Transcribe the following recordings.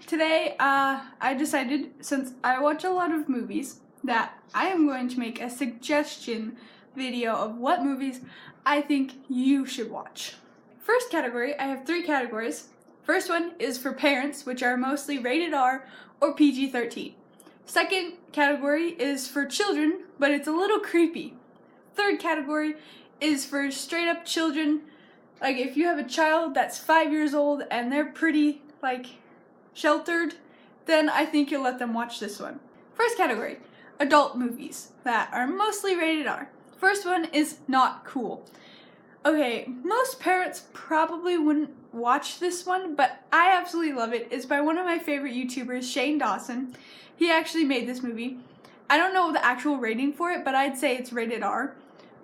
Today, I decided, since I watch a lot of movies, that I am going to make a suggestion video of what movies I think you should watch. First category, I have 3 categories. First one is for parents, which are mostly rated R or PG-13. Second category is for children, but it's a little creepy. Third category is for straight up children. Like if you have a child that's 5 years old and they're pretty, sheltered, then I think you'll let them watch this one. First category, adult movies that are mostly rated R. First one is Not Cool. Okay, most parents probably wouldn't watch this one, but I absolutely love it. It's by one of my favorite YouTubers, Shane Dawson. He actually made this movie. I don't know the actual rating for it, but I'd say it's rated R.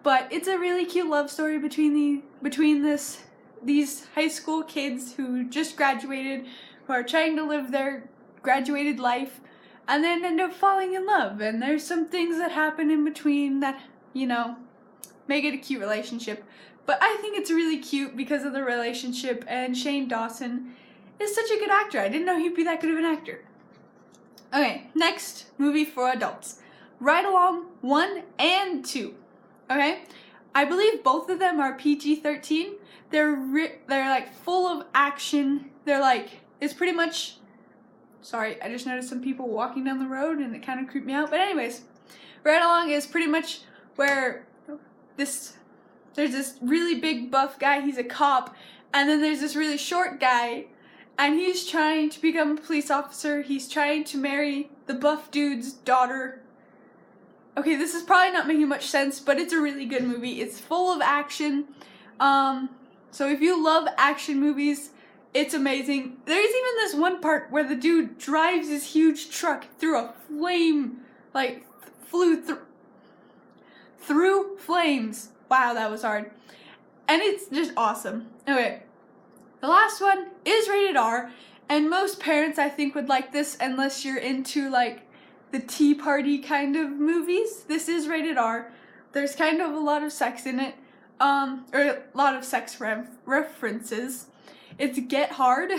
But it's a really cute love story between these high school kids who just graduated, who are trying to live their graduated life, and then end up falling in love. And there's some things that happen in between that, make it a cute relationship. But I think it's really cute because of the relationship, and Shane Dawson is such a good actor. I didn't know he'd be that good of an actor. Okay, next movie for adults. Ride Along 1 and 2. Okay? I believe both of them are PG-13. They're full of action. It's pretty much, sorry, I just noticed some people walking down the road and it kind of creeped me out. But anyways, Ride Along is pretty much where there's this really big buff guy, he's a cop, and then there's this really short guy, and he's trying to become a police officer. He's trying to marry the buff dude's daughter. Okay, this is probably not making much sense, but it's a really good movie. It's full of action. So if you love action movies, it's amazing. There's even this one part where the dude drives his huge truck through a flame, flew through flames. Wow, that was hard. And it's just awesome. Okay, the last one is rated R, and most parents I think would like this unless you're into the Tea Party kind of movies. This is rated R. There's kind of a lot of sex in it, or a lot of sex references. It's Get Hard.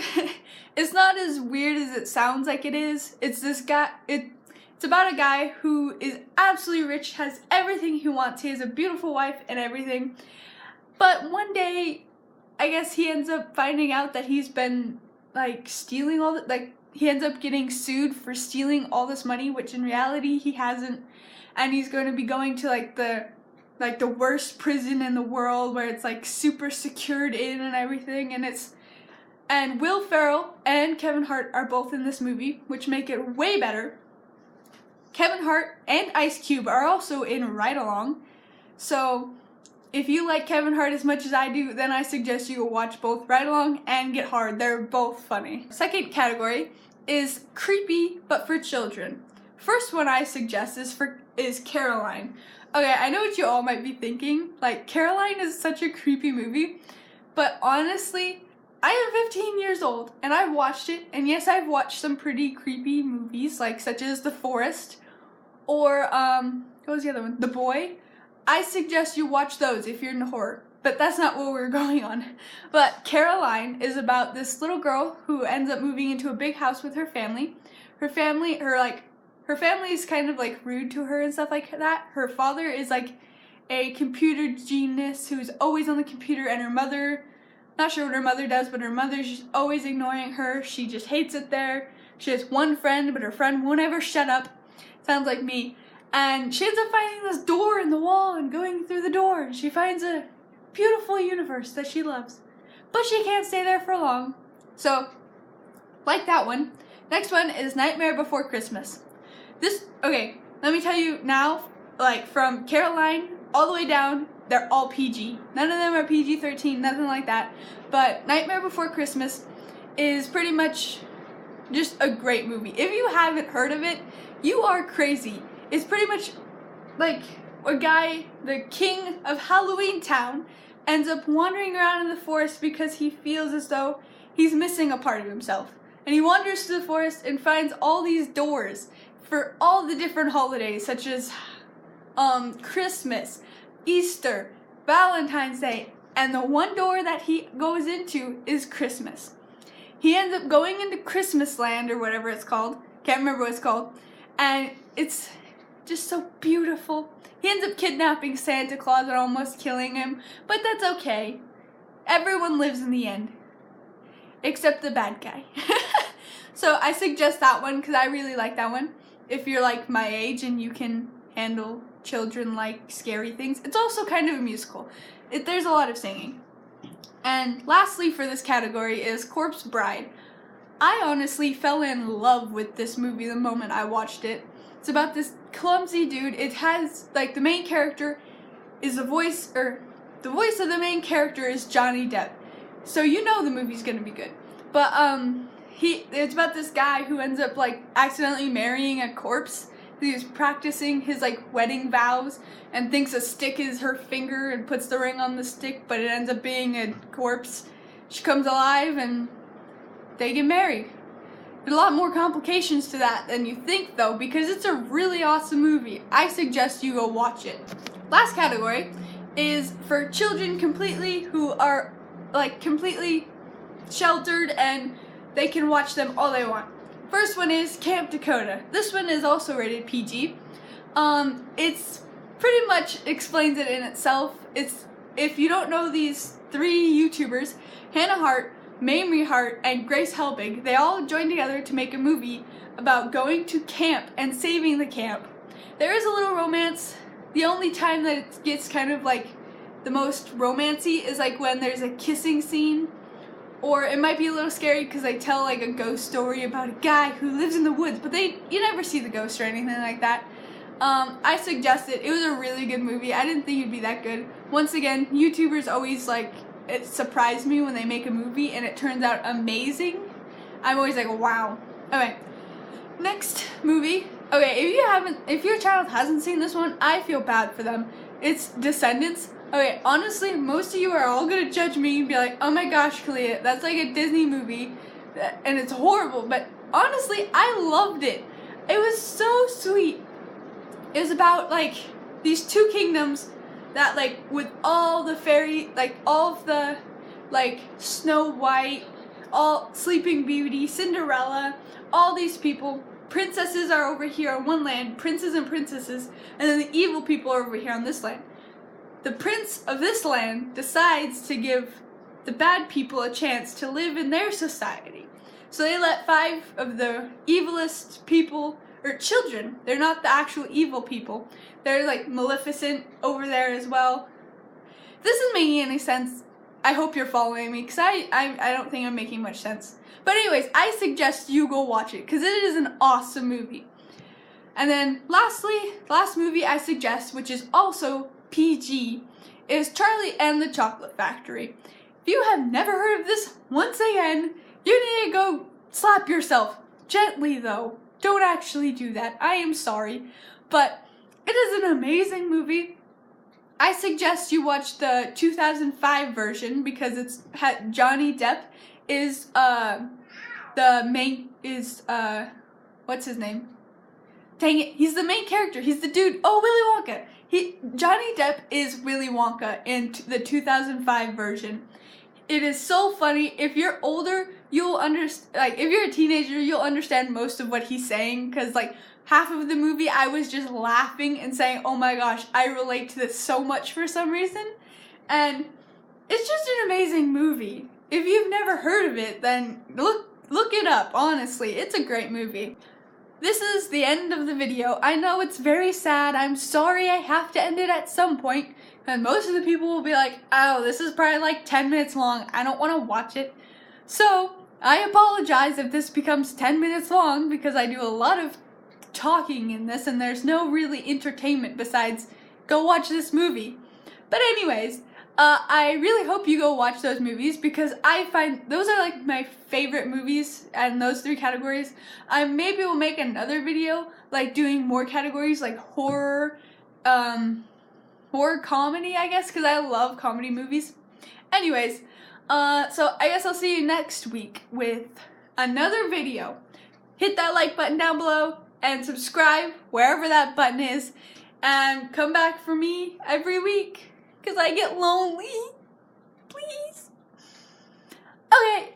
It's not as weird as it sounds like it is. It's this guy, it's about a guy who is absolutely rich, has everything he wants. He has a beautiful wife and everything. But one day, I guess he ends up finding out that he's been stealing all the, he ends up getting sued for stealing all this money, which in reality he hasn't. And he's going to be going to the worst prison in the world where it's super secured in and everything, and Will Ferrell and Kevin Hart are both in this movie, which make it way better. Kevin Hart and Ice Cube are also in Ride Along. So if you like Kevin Hart as much as I do, then I suggest you go watch both Ride Along and Get Hard. They're both funny. Second category is creepy but for children. First one I suggest is Caroline. Okay, I know what you all might be thinking. Caroline is such a creepy movie, but honestly, I am 15 years old and I've watched it, and yes, I've watched some pretty creepy movies such as The Forest or what was the other one? The Boy. I suggest you watch those if you're into horror, but that's not what we're going on. But Caroline is about this little girl who ends up moving into a big house with her family. Her family is kind of rude to her and stuff like that. Her father is a computer genius who's always on the computer, and her mother, not sure what her mother does, but her mother's just always ignoring her. She just hates it there. She has one friend, but her friend won't ever shut up. Sounds like me. And she ends up finding this door in the wall and going through the door, and she finds a beautiful universe that she loves. But she can't stay there for long. So, like that one. Next one is Nightmare Before Christmas. Okay, let me tell you now, from Caroline all the way down, they're all PG. None of them are PG-13, nothing like that. But Nightmare Before Christmas is pretty much just a great movie. If you haven't heard of it, you are crazy. It's pretty much a guy, the king of Halloween Town, ends up wandering around in the forest because he feels as though he's missing a part of himself. And he wanders through the forest and finds all these doors for all the different holidays, such as Christmas, Easter, Valentine's Day, and the one door that he goes into is Christmas. he ends up going into Christmas Land or whatever it's called. Can't remember what it's called. And it's just so beautiful. He ends up kidnapping Santa Claus and almost killing him, but that's okay. Everyone lives in the end. Except the bad guy. So I suggest that one because I really like that one. If you're like my age and you can handle children like scary things. It's also kind of a musical. There's a lot of singing. And lastly for this category is Corpse Bride. I honestly fell in love with this movie the moment I watched it. It's about this clumsy dude. It has, like, the main character is the voice of the main character is Johnny Depp. So you know the movie's gonna be good. But, it's about this guy who ends up, like, accidentally marrying a corpse. He's practicing his, like, wedding vows and thinks a stick is her finger and puts the ring on the stick, but it ends up being a corpse. She comes alive and they get married. There's a lot more complications to that than you think, though, because it's a really awesome movie. I suggest you go watch it. Last category is for children who are, like, completely sheltered and they can watch them all they want. First one is Camp Dakota. This one is also rated PG. It's pretty much explains it in itself. If you don't know these 3 YouTubers, Hannah Hart, Mamrie Hart, and Grace Helbig, they all joined together to make a movie about going to camp and saving the camp. There is a little romance. The only time that it gets kind of like the most romancy is like when there's a kissing scene, or it might be a little scary because they tell like a ghost story about a guy who lives in the woods, but you never see the ghost or anything like that. I suggest it. It was a really good movie. I didn't think it'd be that good. Once again, YouTubers always it surprised me when they make a movie and it turns out amazing. I'm always like, wow. Okay, next movie. Okay, if your child hasn't seen this one, I feel bad for them. It's Descendants. Okay, honestly, most of you are all gonna judge me and be like, oh my gosh, Kalia, that's like a Disney movie and it's horrible, but honestly, I loved it. It was so sweet. It was about like these 2 kingdoms that like with all the fairy, like all of the like Snow White, all Sleeping Beauty, Cinderella, all these people, princesses are over here on one land, princes and princesses, and then the evil people are over here on this land. The prince of this land decides to give the bad people a chance to live in their society. So they let 5 of the evilest people, or children, they're not the actual evil people, they're like Maleficent over there as well. If this isn't making any sense, I hope you're following me, because I don't think I'm making much sense. But anyways, I suggest you go watch it, because it is an awesome movie. And then lastly, the last movie I suggest, which is also PG, is Charlie and the Chocolate Factory. If you have never heard of this, once again, you need to go slap yourself. Gently though. Don't actually do that. I am sorry. But it is an amazing movie. I suggest you watch the 2005 version because Johnny Depp is what's his name? Dang it, he's the main character. He's the dude. Oh, Willy Wonka. Johnny Depp is Willy Wonka in the 2005 version. It is so funny. If you're older, you'll understand. Like, if you're a teenager, you'll understand most of what he's saying. Because, like, half of the movie, I was just laughing and saying, "Oh my gosh, I relate to this so much for some reason." And it's just an amazing movie. If you've never heard of it, then look it up. Honestly, it's a great movie. This is the end of the video. I know it's very sad. I'm sorry I have to end it at some point. And most of the people will be like, oh, this is probably like 10 minutes long. I don't want to watch it. So, I apologize if this becomes 10 minutes long because I do a lot of talking in this and there's no really entertainment besides go watch this movie. But anyways, I really hope you go watch those movies because I find those are like my favorite movies and those 3 categories. I maybe will make another video like doing more categories like horror, horror comedy, I guess, because I love comedy movies. Anyways, so I guess I'll see you next week with another video. Hit that like button down below and subscribe wherever that button is and come back for me every week. Because I get lonely. Please. Okay.